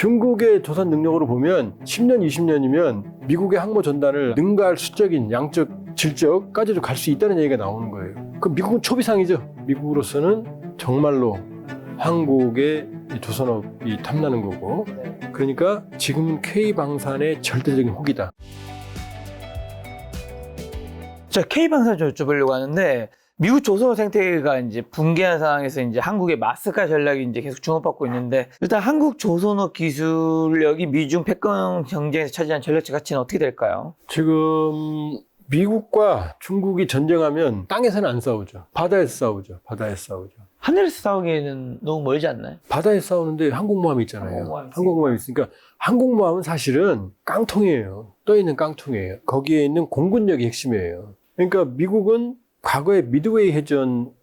중국의 조선 능력으로 보면 10년, 20년이면 미국의 항모 전단을 능가할 수적인 양적, 질적까지도 갈 수 있다는 얘기가 나오는 거예요. 그럼 미국은 초비상이죠. 미국으로서는 정말로 한국의 조선업이 탐나는 거고, 그러니까 지금은 K방산의 절대적인 혹이다. 자, K방산 좀 여쭤보려고 하는데, 미국 조선업 생태계가 이제 붕괴한 상황에서 이제 한국의 마스카 전략이 이제 계속 주목받고 있는데, 일단 한국 조선업 기술력이 미중 패권 경쟁에서 차지한 전략적 가치는 어떻게 될까요? 지금 미국과 중국이 전쟁하면 땅에서는 안 싸우죠. 바다에서 싸우죠. 바다에서 싸우죠. 하늘에서 싸우기에는 너무 멀지 않나요? 바다에서 싸우는데 항공모함이 있잖아요. 항공모함이 있으니까 항공모함은 사실은 깡통이에요. 떠있는 깡통이에요. 거기에 있는 공군력이 핵심이에요. 그러니까 미국은 과거에 미드웨이 해전에는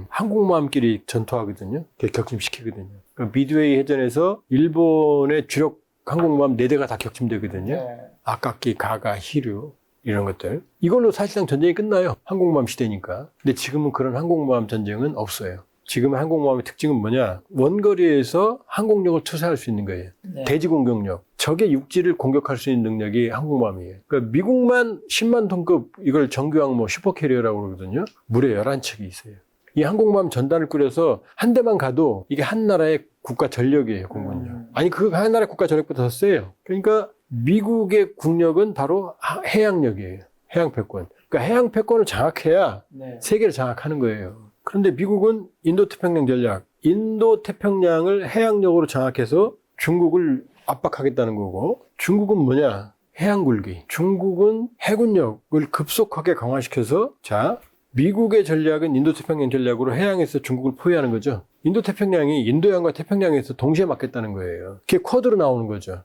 항공모함끼리 전투하거든요. 격침시키거든요. 그러니까 미드웨이 해전에서 일본의 주력 항공모함 4대가 다 격침되거든요. 아카키, 가가, 히류 이런 것들. 이걸로 사실상 전쟁이 끝나요. 항공모함 시대니까. 근데 지금은 그런 항공모함 전쟁은 없어요. 지금 항공모함의 특징은 뭐냐? 원거리에서 항공력을 투사할 수 있는 거예요. 대지 공격력. 적의 육지를 공격할 수 있는 능력이 항공모함이에요. 그러니까 미국만 10만 톤급 이걸 정규항모 슈퍼캐리어라고 그러거든요. 무려 11척이 있어요. 이 항공모함 전단을 꾸려서 한 대만 가도 이게 한 나라의 국가 전력이에요, 공군력. 아니, 그 한 나라의 국가 전력보다 더 세요. 그러니까 미국의 국력은 바로 해양력이에요. 해양 패권. 그러니까 해양 패권을 장악해야 세계를 장악하는 거예요. 그런데 미국은 인도태평양 전략, 인도태평양을 해양력으로 장악해서 중국을 압박하겠다는 거고, 중국은 뭐냐? 해양굴기. 중국은 해군력을 급속하게 강화시켜서, 자, 미국의 전략은 인도태평양 전략으로 해양에서 중국을 포위하는 거죠. 인도태평양이 인도양과 태평양에서 동시에 맞겠다는 거예요. 그게 쿼드로 나오는 거죠.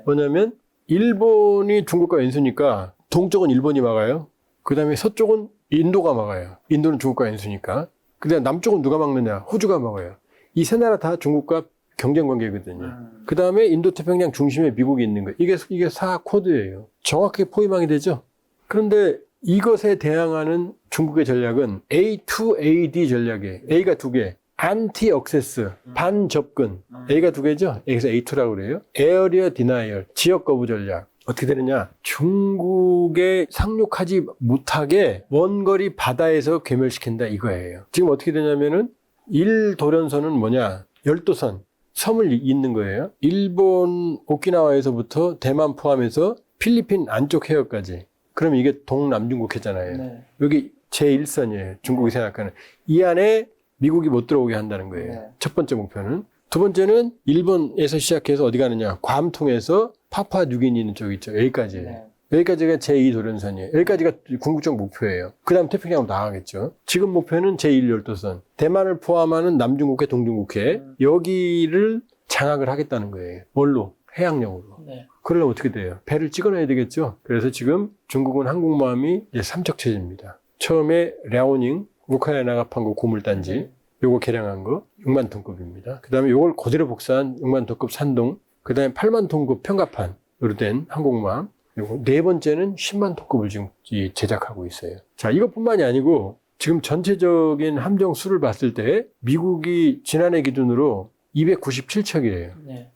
뭐냐면 일본이 중국과 연수니까 동쪽은 일본이 막아요. 그 다음에 서쪽은 인도가 막아요. 인도는 중국과 연수니까. 그 다음에 남쪽은 누가 막느냐? 호주가 막아요. 이 세 나라 다 중국과 경쟁 관계거든요. 그 다음에 인도태평양 중심에 미국이 있는 거예요. 이게 4쿼드예요. 정확하게 포위망이 되죠. 그런데 이것에 대항하는 중국의 전략은 A2AD 전략이에요. A가 2개. 안티 억세스, 반접근. A가 2개죠? 여기서 A2라고 그래요. 에어리어 디나이얼, 지역 거부 전략. 어떻게 되느냐? 중국에 상륙하지 못하게 원거리 바다에서 괴멸시킨다 이거예요. 지금 어떻게 되냐면은 1도련선은 뭐냐? 열도선, 섬을 잇는 거예요. 일본 오키나와에서부터 대만 포함해서 필리핀 안쪽 해역까지. 그럼 이게 동남중국 해잖아요. 여기 제1선이에요. 중국이 생각하는. 이 안에 미국이 못 들어오게 한다는 거예요. 첫 번째 목표는. 두 번째는 일본에서 시작해서 어디 가느냐. 괌 통해서 파푸아뉴기니 있는 쪽 있죠. 여기까지예요. 여기까지가 제2도련선이에요. 여기까지가 궁극적 목표예요. 그 다음 태평양으로 나가겠죠. 지금 목표는 제1열도선. 대만을 포함하는 남중국해, 동중국해. 여기를 장악을 하겠다는 거예요. 뭘로? 해양력으로. 그러려면 어떻게 돼요? 배를 찍어내야 되겠죠. 그래서 지금 중국은 항공모함이 이제 3척 체제입니다. 처음에 랴오닝, 우크라이나가 고물단지, 요거 개량한 거 6만 톤급입니다. 그 다음에 요걸 그대로 복사한 6만 톤급 산동, 그 다음에 8만 톤급 평가판으로 된 항공모함, 요거 네 번째는 10만 톤급을 지금 제작하고 있어요. 자, 이것뿐만이 아니고 지금 전체적인 함정 수를 봤을 때 미국이 지난해 기준으로 297척이에요.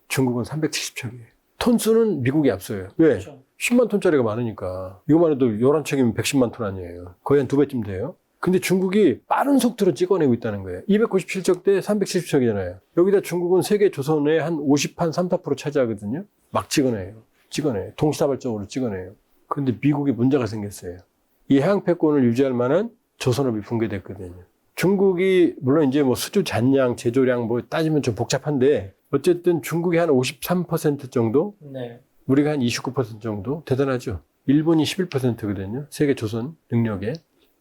중국은 370척이에요. 톤수는 미국이 앞서요. 왜? 그렇죠. 10만 톤짜리가 많으니까. 이거만 해도 11척이면 110만 톤 아니에요. 거의 한 2배쯤 돼요. 근데 중국이 빠른 속도로 찍어내고 있다는 거예요. 297척 대 370척이잖아요. 여기다 중국은 세계 조선의 한 50한 3~4% 차지하거든요. 막 찍어내요. 동시다발적으로 찍어내요. 그런데 미국에 문제가 생겼어요. 이 해양 패권을 유지할 만한 조선업이 붕괴됐거든요. 중국이 물론 이제 뭐 수주 잔량, 제조량 뭐 따지면 좀 복잡한데 어쨌든 중국이 한 53% 정도, 우리가 한 29% 정도 대단하죠. 일본이 11%거든요. 세계 조선 능력에.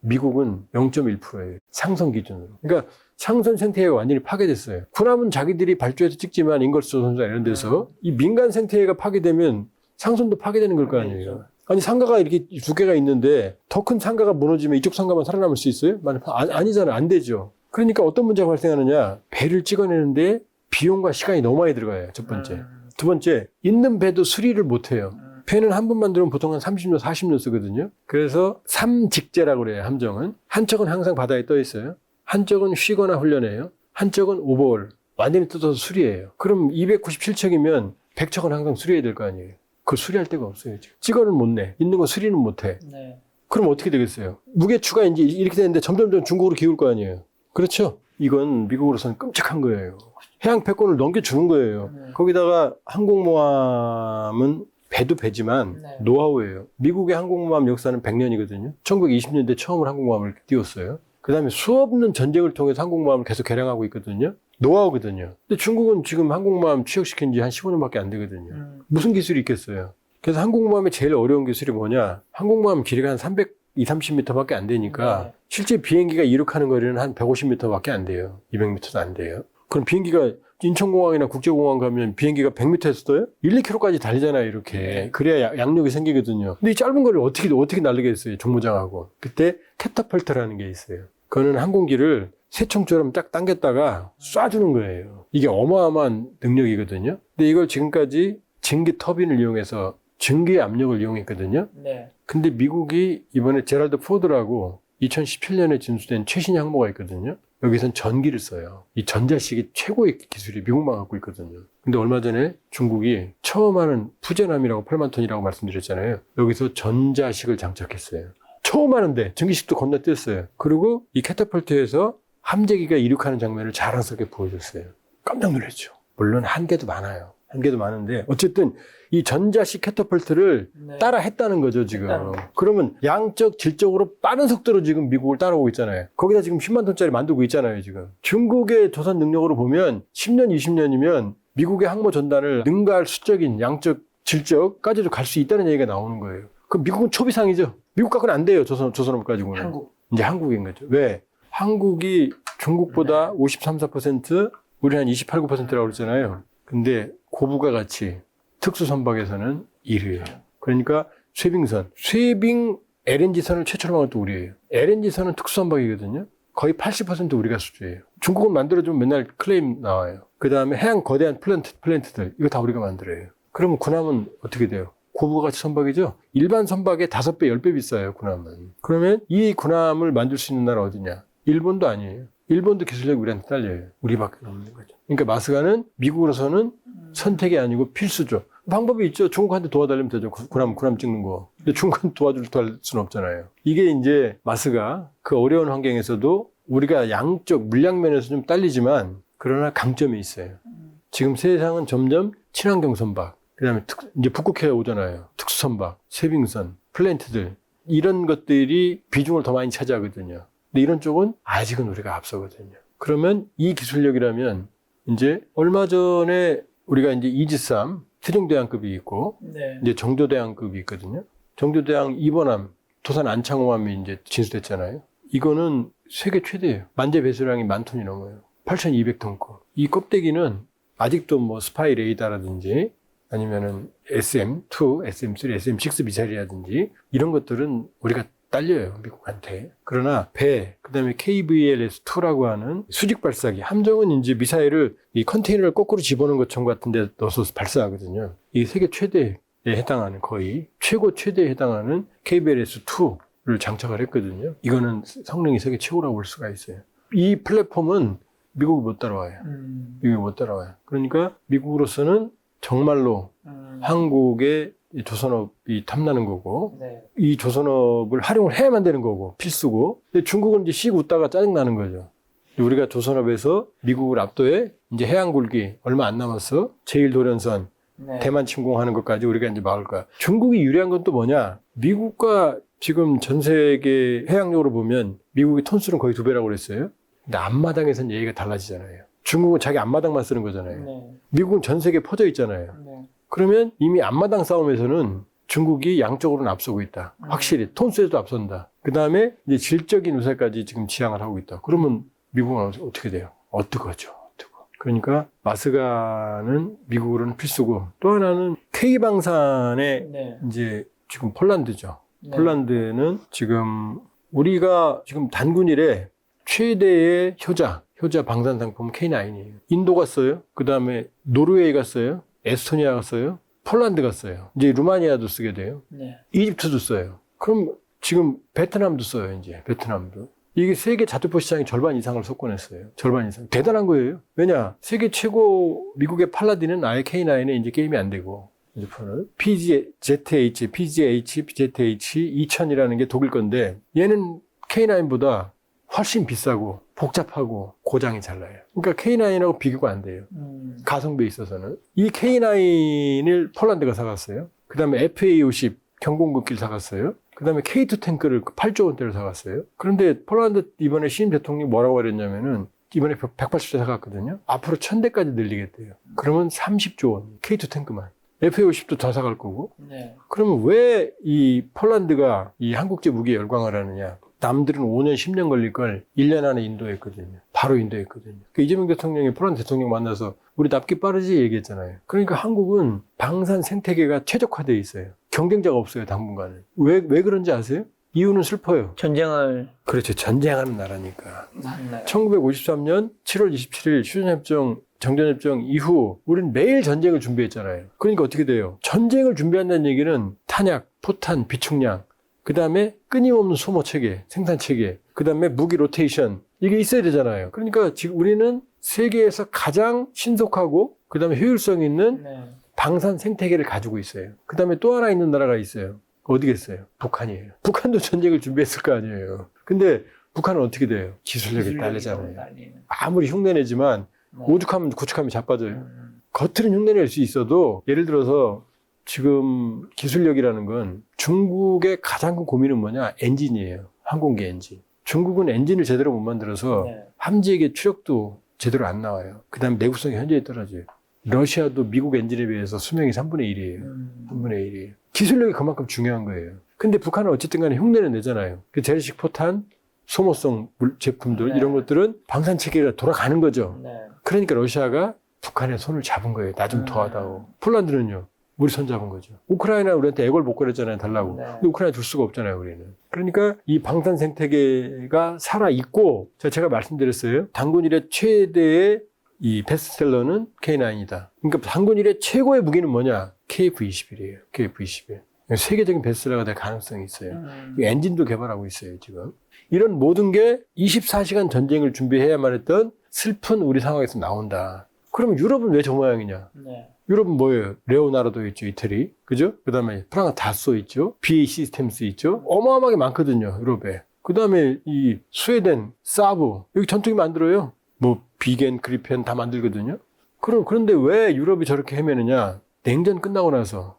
미국은 0.1%예요. 상선 기준으로. 그러니까 상선 생태계가 완전히 파괴됐어요. 군함은 자기들이 발주해서 찍지만 인걸스조선사 이런 데서 이 민간 생태계가 파괴되면 상선도 파괴되는 걸 거 아니에요. 아니 상가가 이렇게 두 개가 있는데 더 큰 상가가 무너지면 이쪽 상가만 살아남을 수 있어요? 아니잖아요. 안 되죠. 그러니까 어떤 문제가 발생하느냐. 배를 찍어내는데 비용과 시간이 너무 많이 들어가요. 첫 번째. 두 번째, 있는 배도 수리를 못 해요. 배는 한 번 만들면 보통 한 30년, 40년 쓰거든요. 그래서 삼직제라고 그래요, 함정은. 한 척은 항상 바다에 떠 있어요. 한 척은 쉬거나 훈련해요. 한 척은 오버홀. 완전히 뜯어서 수리해요. 그럼 297척이면 백척은 항상 수리해야 될 거 아니에요. 그걸 수리할 데가 없어요. 지금. 찍어는 못 내. 있는 거 수리는 못 해. 네. 그럼 어떻게 되겠어요? 무게추가 이제 이렇게 되는데 점점 중국으로 기울 거 아니에요. 그렇죠? 이건 미국으로서는 끔찍한 거예요. 해양 패권을 넘겨주는 거예요. 네. 거기다가 항공모함은 배도 배지만 네. 노하우예요. 미국의 항공모함 역사는 100년이거든요. 1920년대 처음으로 항공모함을 띄웠어요. 그 다음에 수없는 전쟁을 통해서 항공모함을 계속 개량하고 있거든요. 노하우거든요. 근데 중국은 지금 항공모함 취역시킨 지 한 15년밖에 안 되거든요. 무슨 기술이 있겠어요? 그래서 항공모함의 제일 어려운 기술이 뭐냐? 항공모함 길이가 한 320m밖에 안 되니까 네. 실제 비행기가 이륙하는 거리는 한 150m밖에 안 돼요. 200m도 안 돼요. 그럼 비행기가 인천공항이나 국제공항 가면 비행기가 100m에서 떠요? 1, 2km까지 달리잖아요, 이렇게. 그래야 양력이 생기거든요. 근데 이 짧은 거리를 어떻게 날리겠어요, 종무장하고. 그때 캐터펄트라는 게 있어요. 그거는 항공기를 새총처럼 딱 당겼다가 쏴주는 거예요. 이게 어마어마한 능력이거든요. 근데 이걸 지금까지 증기 터빈을 이용해서 증기의 압력을 이용했거든요. 네. 근데 미국이 이번에 제랄드 포드라고 2017년에 진수된 최신 항모가 있거든요. 여기선 전기를 써요. 이 전자식이 최고의 기술이 미국만 갖고 있거든요. 근데 얼마 전에 중국이 처음 하는 푸젠함이라고 8만 톤이라고 말씀드렸잖아요. 여기서 전자식을 장착했어요. 처음 하는데 전기식도 건너뛰었어요. 그리고 이 캐터펄트에서 함재기가 이륙하는 장면을 자랑스럽게 보여줬어요. 깜짝 놀랐죠. 물론 한계도 많아요. 한계도 많은데 어쨌든 이 전자식 캐터펄트를 네. 따라 했다는 거죠, 지금. 했다는 그러면 양적, 질적으로 빠른 속도로 지금 미국을 따라오고 있잖아요. 거기다 지금 10만 톤짜리 만들고 있잖아요, 지금. 중국의 조선 능력으로 보면 10년, 20년이면 미국의 항모 전단을 능가할 수적인 양적, 질적까지도 갈 수 있다는 얘기가 나오는 거예요. 그럼 미국은 초비상이죠. 미국 갖고는 안 돼요, 조선업 가지고는. 한국. 이제 한국인 거죠. 왜? 한국이 중국보다 53, 4%, 우리 한 28, 9%라고 그랬잖아요. 근데 고부가 가치, 특수선박에서는 1위예요. 그러니까 쇠빙 LNG선을 최초로 만든 것도 우리예요. LNG선은 특수선박이거든요. 거의 80% 우리가 수주예요. 중국은 만들어주면 맨날 클레임 나와요. 그 다음에 해양 거대한 플랜트들, 이거 다 우리가 만들어요. 그러면 군함은 어떻게 돼요? 고부가가치 선박이죠? 일반 선박의 5배, 10배 비싸요, 군함은. 그러면 이 군함을 만들 수 있는 나라 어디냐? 일본도 아니에요. 일본도 기술력이 우리한테 딸려요. 우리밖에 없는 거죠. 그러니까 마스가는 미국으로서는 선택이 아니고 필수죠. 방법이 있죠. 중국한테 도와달라면 되죠. 군함 찍는 거. 근데 중국한테 도와줄 수는 없잖아요. 이게 이제 마스가 그 어려운 환경에서도 우리가 양적 물량면에서 좀 딸리지만 그러나 강점이 있어요. 지금 세상은 점점 친환경 선박, 그 다음에 이제 북극해 오잖아요. 특수선박, 쇠빙선, 플랜트들. 이런 것들이 비중을 더 많이 차지하거든요. 근데 이런 쪽은 아직은 우리가 앞서거든요. 그러면 이 기술력이라면 이제 얼마 전에 우리가 이제 이지스함 세종대왕급이 있고 네. 이제 정조대왕급이 있거든요. 정조대왕 2번함 도산 안창호함이 이제 진수됐잖아요. 이거는 세계 최대예요. 만재 배수량이 10,000톤이 넘어요. 8,200톤급. 이 껍데기는 아직도 뭐 스파이 레이더라든지 아니면은 SM2, SM3, SM6 미사일이라든지 이런 것들은 우리가 딸려요, 미국한테. 그러나 배, 그 다음에 KVLS-2라고 하는 수직 발사기. 함정은 이제 미사일을 이 컨테이너를 거꾸로 집어넣은 것처럼 같은 데 넣어서 발사하거든요. 이게 세계 최대에 해당하는 거의 최대에 해당하는 KVLS-2를 장착을 했거든요. 이거는 성능이 세계 최고라고 볼 수가 있어요. 이 플랫폼은 미국이 못 따라와요. 미국이 못 따라와요. 그러니까 미국으로서는 정말로 한국의 이 조선업이 탐나는 거고, 네. 이 조선업을 활용을 해야만 되는 거고, 필수고. 근데 중국은 이제 씩 웃다가 짜증나는 거죠. 우리가 조선업에서 미국을 압도해, 이제 해양굴기 얼마 안 남았어. 제1도련선, 네. 대만 침공하는 것까지 우리가 이제 막을 거야. 중국이 유리한 건 또 뭐냐? 미국과 지금 전 세계 해양력으로 보면 미국의 톤수는 거의 2배라고 그랬어요. 근데 앞마당에서는 얘기가 달라지잖아요. 중국은 자기 앞마당만 쓰는 거잖아요. 네. 미국은 전 세계에 퍼져 있잖아요. 네. 그러면 이미 앞마당 싸움에서는 중국이 양적으로는 앞서고 있다. 확실히 톤수에도 앞선다. 그 다음에 이제 질적인 우세까지 지금 지향을 하고 있다. 그러면 미국은 어떻게 돼요? 어떡하죠? 그러니까 마스가는 미국으로는 필수고 또 하나는 K방산의 네. 이제 지금 폴란드죠. 네. 폴란드는 지금 우리가 지금 단군 이래 최대의 효자 방산 상품은 K9이에요. 인도 갔어요. 그 다음에 노르웨이 갔어요. 에스토니아 갔어요. 폴란드 갔어요. 이제 루마니아도 쓰게 돼요. 네. 이집트도 써요. 그럼 지금 베트남도 써요, 이제. 베트남도. 이게 세계 자주포 시장의 절반 이상을 석권했어요. 절반 이상. 대단한 거예요. 왜냐? 세계 최고 미국의 팔라딘은 아예 K9에 이제 게임이 안 되고, 핸드폰을. PGZH, PZH 2000이라는 게 독일 건데, 얘는 K9보다 훨씬 비싸고, 복잡하고, 고장이 잘 나요. 그러니까 K9하고 비교가 안 돼요. 가성비에 있어서는. 이 K9을 폴란드가 사갔어요. 그 다음에 FA50 경공급기를 사갔어요. 그 다음에 K2 탱크를 8조 원대를 사갔어요. 그런데 폴란드 이번에 신임 대통령이 뭐라고 그랬냐면은 이번에 180대 사갔거든요. 앞으로 1000대까지 늘리겠대요. 그러면 30조 원. K2 탱크만. FA50도 더 사갈 거고. 네. 그러면 왜 이 폴란드가 이 한국제 무기에 열광을 하느냐. 남들은 5년, 10년 걸릴 걸 1년 안에 인도했거든요. 바로 인도했거든요. 그 이재명 대통령이 폴란드 대통령 만나서 우리 납기 빠르지 얘기했잖아요. 그러니까 한국은 방산 생태계가 최적화되어 있어요. 경쟁자가 없어요, 당분간은. 왜 그런지 아세요? 이유는 슬퍼요. 전쟁을. 그렇죠. 전쟁하는 나라니까. 맞나요? 1953년 7월 27일 휴전협정, 정전협정 이후 우리는 매일 전쟁을 준비했잖아요. 그러니까 어떻게 돼요? 전쟁을 준비한다는 얘기는 탄약, 포탄, 비축량, 그 다음에 끊임없는 소모 체계, 생산 체계, 그 다음에 무기 로테이션, 이게 있어야 되잖아요. 그러니까 지금 우리는 세계에서 가장 신속하고 그 다음에 효율성 있는 네. 방산 생태계를 가지고 있어요. 그 다음에 또 하나 있는 나라가 있어요. 어디겠어요? 북한이에요. 북한도 전쟁을 준비했을 거 아니에요. 근데 북한은 어떻게 돼요? 기술력이 딸리잖아요. 아무리 흉내내지만 오죽하면 고축하면 자빠져요. 겉으로는 흉내낼 수 있어도 예를 들어서 지금 기술력이라는 건 중국의 가장 큰 고민은 뭐냐? 엔진이에요. 항공기 엔진. 중국은 엔진을 제대로 못 만들어서 네. 함재의 추력도 제대로 안 나와요. 그 다음에 내구성이 현저히 떨어져요. 러시아도 미국 엔진에 비해서 수명이 3분의 1이에요. 3분의 1이에요. 기술력이 그만큼 중요한 거예요. 근데 북한은 어쨌든 간에 흉내는 내잖아요. 그 재래식 포탄, 소모성 제품들, 네. 이런 것들은 방산 체계가 돌아가는 거죠. 네. 그러니까 러시아가 북한의 손을 잡은 거예요. 나 좀 도와다오. 폴란드는요. 우리 손 잡은 거죠. 우크라이나 우리한테 애걸 못 거렸잖아요. 달라고. 네. 근데 우크라이나 줄 수가 없잖아요. 우리는. 그러니까 이 방산 생태계가 살아있고 제가 말씀드렸어요. 단군 이래 최대의 이 베스트셀러는 K9이다. 그러니까 단군 이래 최고의 무기는 뭐냐? KF-21이에요. KF-21. 세계적인 베스트셀러가 될 가능성이 있어요. 엔진도 개발하고 있어요. 지금. 이런 모든 게 24시간 전쟁을 준비해야만 했던 슬픈 우리 상황에서 나온다. 그러면 유럽은 왜 저 모양이냐? 네. 유럽은 뭐예요? 레오나르도 있죠, 이태리. 그죠? 그 다음에 프랑스 다소 있죠. BAE 시스템스 있죠. 어마어마하게 많거든요, 유럽에. 그 다음에 이 스웨덴, 사브. 여기 전투기 만들어요. 뭐, 비겐, 그리펜 다 만들거든요. 그런데 왜 유럽이 저렇게 헤매느냐? 냉전 끝나고 나서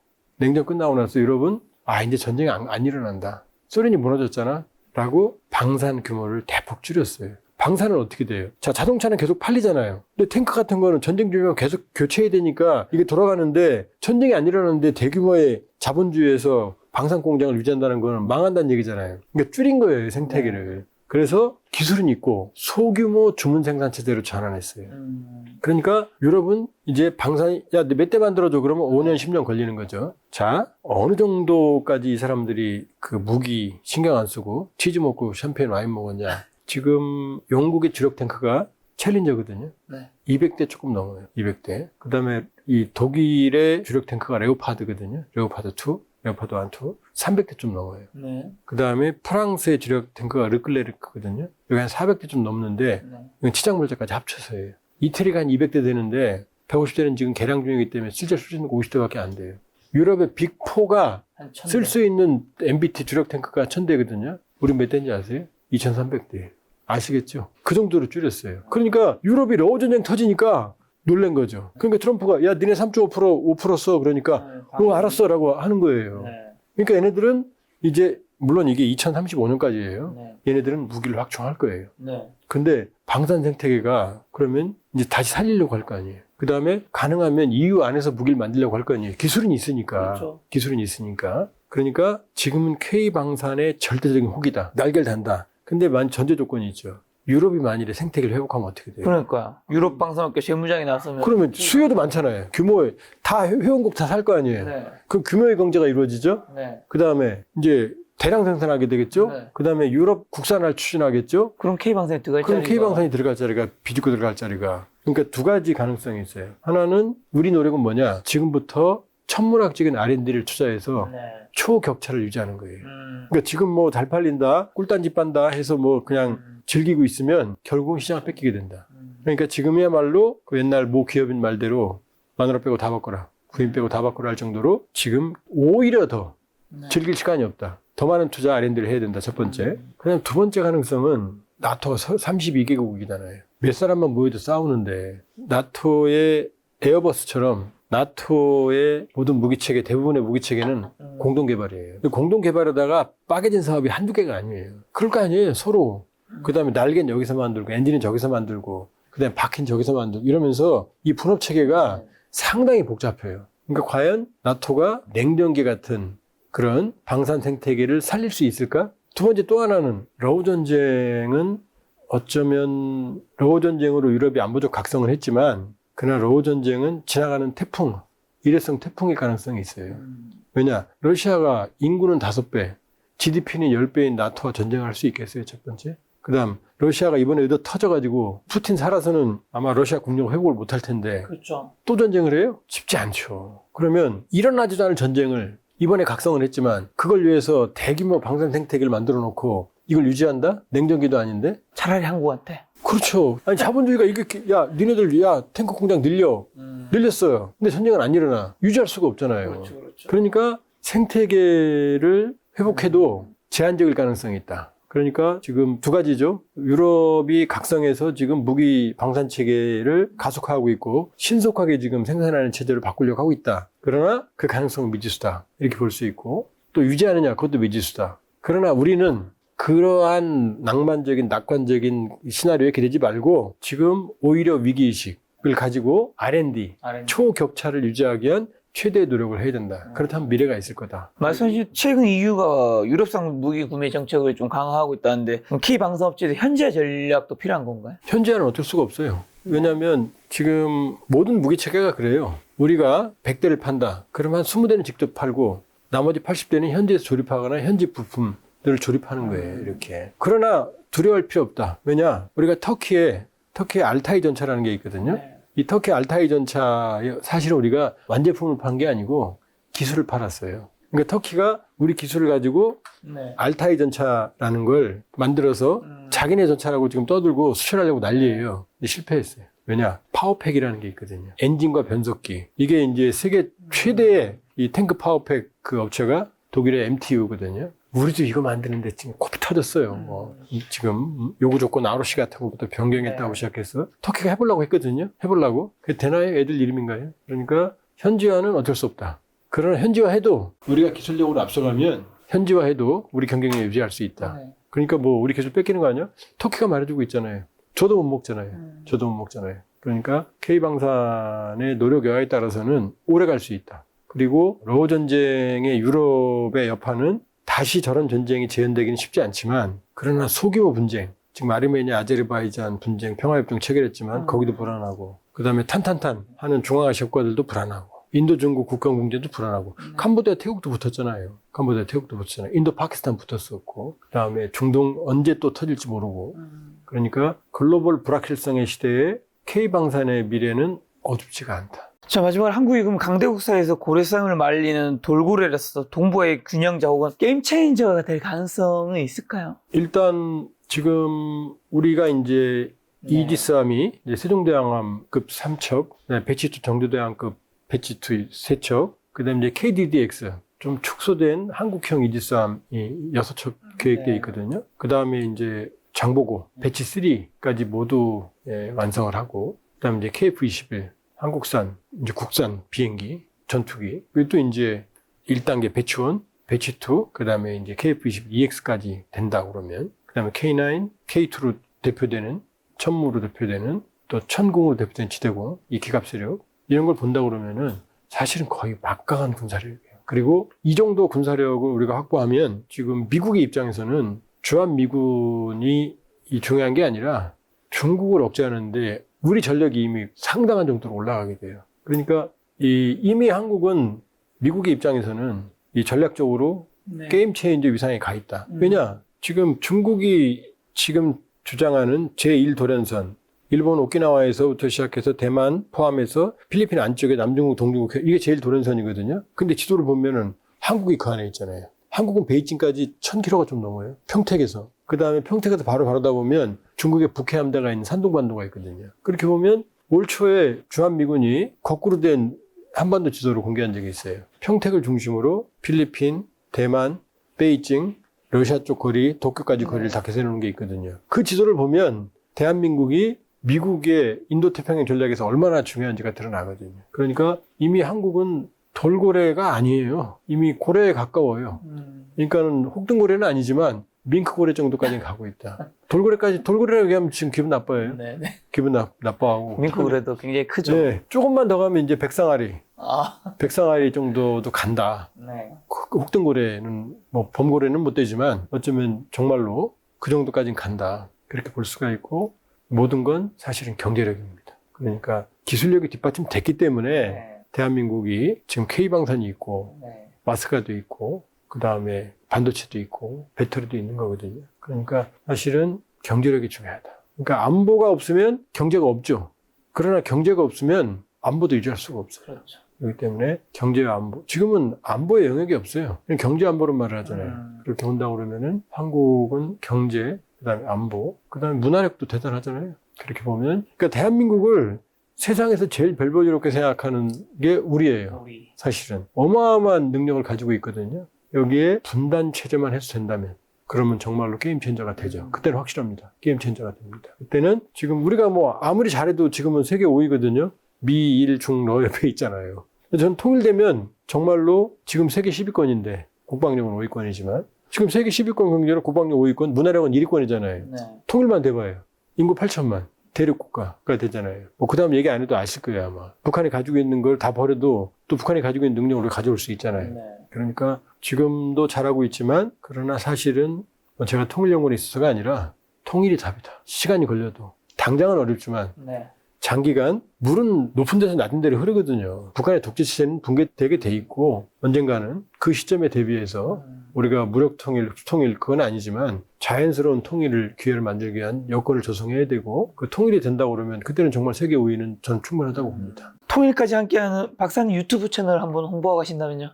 유럽은 이제 전쟁이 안 일어난다. 소련이 무너졌잖아. 라고 방산 규모를 대폭 줄였어요. 방산은 어떻게 돼요? 자, 자동차는 계속 팔리잖아요. 근데 탱크 같은 거는 전쟁 중이면 계속 교체해야 되니까 이게 돌아가는데 전쟁이 안 일어나는데 대규모의 자본주의에서 방산 공장을 유지한다는 거는 망한다는 얘기잖아요. 그러니까 줄인 거예요, 생태계를. 그래서 기술은 있고 소규모 주문 생산 체제로 전환했어요. 그러니까 유럽은 이제 방산이 몇 대 만들어줘 그러면 5년 10년 걸리는 거죠. 자, 어느 정도까지 이 사람들이 그 무기 신경 안 쓰고 치즈 먹고 샴페인 와인 먹었냐. 지금 영국의 주력 탱크가 챌린저거든요. 네. 200대 조금 넘어요. 200대. 그 다음에 이 독일의 주력 탱크가 레오파드거든요. 레오파드 2, 레오파드 1, 2. 300대 좀 넘어요. 네. 그 다음에 프랑스의 주력 탱크가 르클레르크거든요. 여기 한 400대 좀 넘는데, 네. 이건 치장물자까지 합쳐서예요. 이태리가 한 200대 되는데, 150대는 지금 개량 중이기 때문에 실제 수준은 50대밖에 안 돼요. 유럽의 빅4가 쓸 수 있는 MBT 주력 탱크가 1000대거든요. 우리 몇 대인지 아세요? 2300대. 아시겠죠? 그 정도로 줄였어요. 그러니까 유럽이 러우 전쟁 터지니까 놀란 거죠. 그러니까 트럼프가 야 니네 3.5% 써 그러니까 알았어 라고 하는 거예요. 네. 그러니까 얘네들은 이제 물론 이게 2035년까지예요. 네. 얘네들은 무기를 확충할 거예요. 네. 근데 방산 생태계가 그러면 이제 다시 살리려고 할 거 아니에요. 그 다음에 가능하면 EU 안에서 무기를 만들려고 할 거 아니에요. 기술은 있으니까. 그렇죠. 기술은 있으니까. 그러니까 지금은 K방산의 절대적인 혹이다. 날개를 단다. 근데 전제 조건이 있죠. 유럽이 만일에 생태계를 회복하면 어떻게 돼요? 그러니까 유럽 방산업계 재무장이 나서면 그러면 수요도 많잖아요. 규모에 다 회원국 다 살 거 아니에요. 네. 그럼 규모의 경제가 이루어지죠. 네. 그 다음에 이제 대량 생산하게 되겠죠. 네. 그 다음에 유럽 국산화를 추진하겠죠. 그럼 K방산에 들어갈 그럼 자리가 K방산이 들어갈 자리가 비집고 들어갈 자리가. 그러니까 두 가지 가능성이 있어요. 하나는 우리 노력은 뭐냐? 지금부터 천문학적인 R&D를 투자해서 네. 초격차를 유지하는 거예요. 그러니까 지금 뭐 잘 팔린다, 꿀단지 빤다 해서 뭐 그냥 즐기고 있으면 결국은 시장을 뺏기게 된다. 그러니까 지금이야말로 그 옛날 모 기업인 말대로 마누라 빼고 다 바꿔라, 부인 빼고 다 바꿔라 할 정도로 지금 오히려 더 즐길 시간이 없다. 더 많은 투자 R&D를 해야 된다. 첫 번째. 그다음 두 번째 가능성은 나토가 32개국이잖아요. 몇 사람만 모여도 싸우는데 나토의 에어버스처럼 나토의 모든 무기체계, 대부분의 무기체계는 공동개발이에요. 공동개발하다가 빠개진 사업이 한두 개가 아니에요. 그럴 거 아니에요. 서로. 그 다음에 날개는 여기서 만들고 엔진은 저기서 만들고 그 다음에 바퀴는 저기서 만들고 이러면서 이 분업체계가 상당히 복잡해요. 그러니까 과연 나토가 냉전기 같은 그런 방산 생태계를 살릴 수 있을까? 두 번째 또 하나는 러우 전쟁은 어쩌면 러우 전쟁으로 유럽이 안보적 각성을 했지만 그러나 러우 전쟁은 지나가는 태풍, 일회성 태풍일 가능성이 있어요. 왜냐? 러시아가 인구는 5배, GDP는 10배인 나토와 전쟁을 할 수 있겠어요, 첫 번째. 그 다음, 러시아가 이번에 의도 터져가지고 푸틴 살아서는 아마 러시아 국력 회복을 못할 텐데 그렇죠. 또 전쟁을 해요? 쉽지 않죠. 그러면 일어나지도 않을 전쟁을 이번에 각성을 했지만 그걸 위해서 대규모 방산 생태계를 만들어 놓고 이걸 유지한다? 냉전기도 아닌데? 차라리 한국한테. 그렇죠. 아니 자본주의가 이게 야 니네들 야 탱크 공장 늘렸어요. 근데 전쟁은 안 일어나. 유지할 수가 없잖아요. 그렇죠. 그러니까 생태계를 회복해도 제한적일 가능성이 있다. 그러니까 지금 두 가지죠. 유럽이 각성해서 지금 무기 방산 체계를 가속화하고 있고 신속하게 지금 생산하는 체제로 바꾸려고 하고 있다. 그러나 그 가능성은 미지수다. 이렇게 볼 수 있고 또 유지하느냐 그것도 미지수다. 그러나 우리는 그러한 낭만적인 낙관적인 시나리오에 기대지 말고 지금 오히려 위기의식을 가지고 R&D. 초격차를 유지하기 위한 최대의 노력을 해야 된다. 그렇다면 미래가 있을 거다. 말씀하신 최근 EU가 유럽산 무기 구매 정책을 좀 강화하고 있다는데 키 방산업체들 현지화 전략도 필요한 건가요? 현지화는 어쩔 수가 없어요. 왜냐하면 지금 모든 무기 체계가 그래요. 우리가 100대를 판다. 그러면 한 20대는 직접 팔고 나머지 80대는 현지에서 조립하거나 현지 부품들을 조립하는 거예요. 이렇게. 그러나 두려워할 필요 없다. 왜냐? 우리가 터키에 알타이 전차라는 게 있거든요. 이 터키 알타이 전차 사실은 우리가 완제품을 판 게 아니고 기술을 팔았어요. 그러니까 터키가 우리 기술을 가지고 알타이 전차라는 걸 만들어서 자기네 전차라고 지금 떠들고 수출하려고 난리예요. 근데 실패했어요. 왜냐? 파워팩이라는 게 있거든요. 엔진과 변속기. 이게 이제 세계 최대의 이 탱크 파워팩 그 업체가 독일의 MTU거든요. 우리도 이거 만드는데 지금 코피 터졌어요. 지금 요구 조건 ROC 같은 것부터 변경했다고 시작해서 터키가 해보려고 했거든요. 해보려고. 그게 되나요? 애들 이름인가요? 그러니까 현지화는 어쩔 수 없다. 그러나 현지화해도 우리가 기술력으로 앞서가면 현지화해도 우리 경쟁력 유지할 수 있다. 그러니까 뭐 우리 기술 뺏기는 거 아니야? 터키가 말해주고 있잖아요. 저도 못 먹잖아요. 저도 못 먹잖아요. 그러니까 K방산의 노력 여하에 따라서는 오래 갈 수 있다. 그리고 러우 전쟁의 유럽의 여파는 다시 저런 전쟁이 재현되기는 쉽지 않지만 그러나 소규모 분쟁, 지금 아르메니아, 아제르바이잔 분쟁, 평화협정 체결했지만 거기도 불안하고 그다음에 탄탄탄 하는 중앙아시아 국가들도 불안하고 인도, 중국 국경 문제도 불안하고 캄보디아, 태국도 붙었잖아요. 인도, 파키스탄 붙었었고 그다음에 중동 언제 또 터질지 모르고 그러니까 글로벌 불확실성의 시대에 K방산의 미래는 어둡지가 않다. 자, 마지막으로 한국이 그럼 강대국사에서 고래상을 말리는 돌고래라서 동북아의 균형자 혹은 게임 체인저가 될 가능성은 있을까요? 일단 지금 우리가 이제 이지스함이 이제 세종대왕함급 3척, 배치2 정조대왕급 배치2 3척, 그다음에 이제 KDDX 좀 축소된 한국형 이지스함이 6척 계획되어 있거든요. 그다음에 이제 장보고 배치3까지 모두 완성을 하고 그다음에 이제 KF-21 한국산, 이제 국산 비행기, 전투기. 그리고 또 이제 1단계 배치1, 배치2, 그 다음에 이제 KF-22X까지 된다 그러면, 그 다음에 K9, K2로 대표되는, 천무로 대표되는, 또 천공으로 대표되는 지대공, 이 기갑세력, 이런 걸 본다 그러면은 사실은 거의 막강한 군사력이에요. 그리고 이 정도 군사력을 우리가 확보하면 지금 미국의 입장에서는 주한미군이 이 중요한 게 아니라 중국을 억제하는데 우리 전력이 이미 상당한 정도로 올라가게 돼요. 그러니까 이미 한국은 미국의 입장에서는 이 전략적으로 게임 체인저 위상에 가 있다. 왜냐? 지금 중국이 지금 주장하는 제1도련선 일본 오키나와에서부터 시작해서 대만 포함해서 필리핀 안쪽에 남중국, 동중국 이게 제일 도련선이거든요. 근데 지도를 보면은 한국이 그 안에 있잖아요. 한국은 베이징까지 1000km가 좀 넘어요. 평택에서. 그 다음에 평택에서 바로 가다 보면 중국의 북해 함대가 있는 산둥반도가 있거든요. 그렇게 보면 올 초에 주한미군이 거꾸로 된 한반도 지도를 공개한 적이 있어요. 평택을 중심으로 필리핀, 대만, 베이징, 러시아 쪽 거리, 도쿄까지 거리를 다 계산해 놓은 게 있거든요. 그 지도를 보면 대한민국이 미국의 인도태평양 전략에서 얼마나 중요한지가 드러나거든요. 그러니까 이미 한국은 돌고래가 아니에요. 이미 고래에 가까워요. 그러니까는 혹등고래는 아니지만 밍크고래 정도까지는 가고 있다. 돌고래라고 얘기하면 지금 기분 나빠요. 네네. 기분 나빠하고. 밍크고래도 굉장히 크죠. 네, 조금만 더 가면 이제 백상아리. 아, 백상아리 정도도 간다. 네. 혹등고래는 뭐 범고래는 못 되지만 어쩌면 정말로 그 정도까지는 간다. 그렇게 볼 수가 있고 모든 건 사실은 경제력입니다. 그러니까 기술력이 뒷받침됐기 때문에 네. 대한민국이 지금 K방산이 있고 네. 마스카도 있고 그 다음에 반도체도 있고 배터리도 있는 거거든요. 그러니까 사실은 경제력이 중요하다. 그러니까 안보가 없으면 경제가 없죠. 그러나 경제가 없으면 안보도 유지할 수가 없어요. 그렇죠. 그렇기 때문에 경제와 안보. 지금은 안보의 영역이 없어요. 그냥 경제 안보로 말을 하잖아요. 그렇게 본다고 그러면은 한국은 경제, 그 다음에 안보, 그 다음에 문화력도 대단하잖아요. 그렇게 보면. 그러니까 대한민국을 세상에서 제일 별보지롭게 생각하는 게 우리예요. 우리. 사실은. 어마어마한 능력을 가지고 있거든요. 여기에 분단 체제만 해도 된다면. 그러면 정말로 게임 체인저가 되죠. 그때는 확실합니다. 게임 체인저가 됩니다. 그때는 지금 우리가 뭐 아무리 잘해도 지금은 세계 5위거든요. 미, 일, 중, 러 옆에 있잖아요. 전 통일되면 정말로 지금 세계 10위권인데 국방력은 5위권이지만 지금 세계 10위권 경제로 국방력 5위권, 문화력은 1위권이잖아요. 네. 통일만 돼봐요. 인구 8천만. 대륙국가가 되잖아요. 뭐 그 다음 얘기 안 해도 아실 거예요 아마. 북한이 가지고 있는 걸 다 버려도 또 북한이 가지고 있는 능력을 가져올 수 있잖아요. 네. 그러니까 지금도 잘하고 있지만 그러나 사실은 제가 통일연구원에 있어서가 아니라 통일이 답이다. 시간이 걸려도. 당장은 어렵지만 네. 장기간 물은 높은 데서 낮은 데로 흐르거든요. 북한의 독재체제는 붕괴되게 돼 있고 언젠가는 그 시점에 대비해서 우리가 무력 통일, 통일 그건 아니지만 자연스러운 통일을 기회를 만들기 위한 여건을 조성해야 되고 그 통일이 된다고 그러면 그때는 정말 세계 5위는 전 충분하다고 봅니다. 통일까지 함께하는 박사님 유튜브 채널 한번 홍보하고 가신다면요?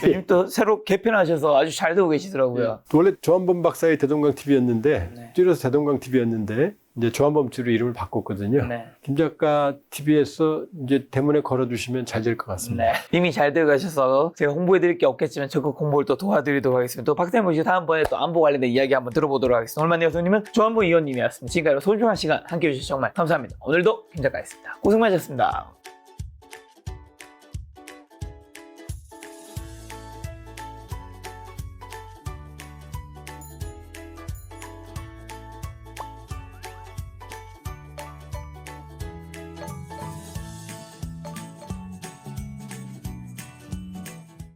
요즘 또 새로 개편하셔서 아주 잘 되고 계시더라고요. 원래 조한범 박사의 대동강TV였는데 네. 줄여서 대동강TV였는데 이제 조한범 TV로 이름을 바꿨거든요. 네. 김 작가 TV에서 이제 대문에 걸어두시면 잘 될 것 같습니다. 네. 이미 잘 되고 가셔서 제가 홍보해드릴 게 없겠지만 적극 홍보를 또 도와드리도록 하겠습니다. 또 박사님 모시고 다음번에 또 안보 관련된 이야기 한번 들어보도록 하겠습니다. 오늘 만난 교수님은 조한범 의원님이었습니다. 지금까지 소중한 시간 함께해 주셔서 정말 감사합니다. 오늘도 김 작가였습니다. 고생 많으셨습니다.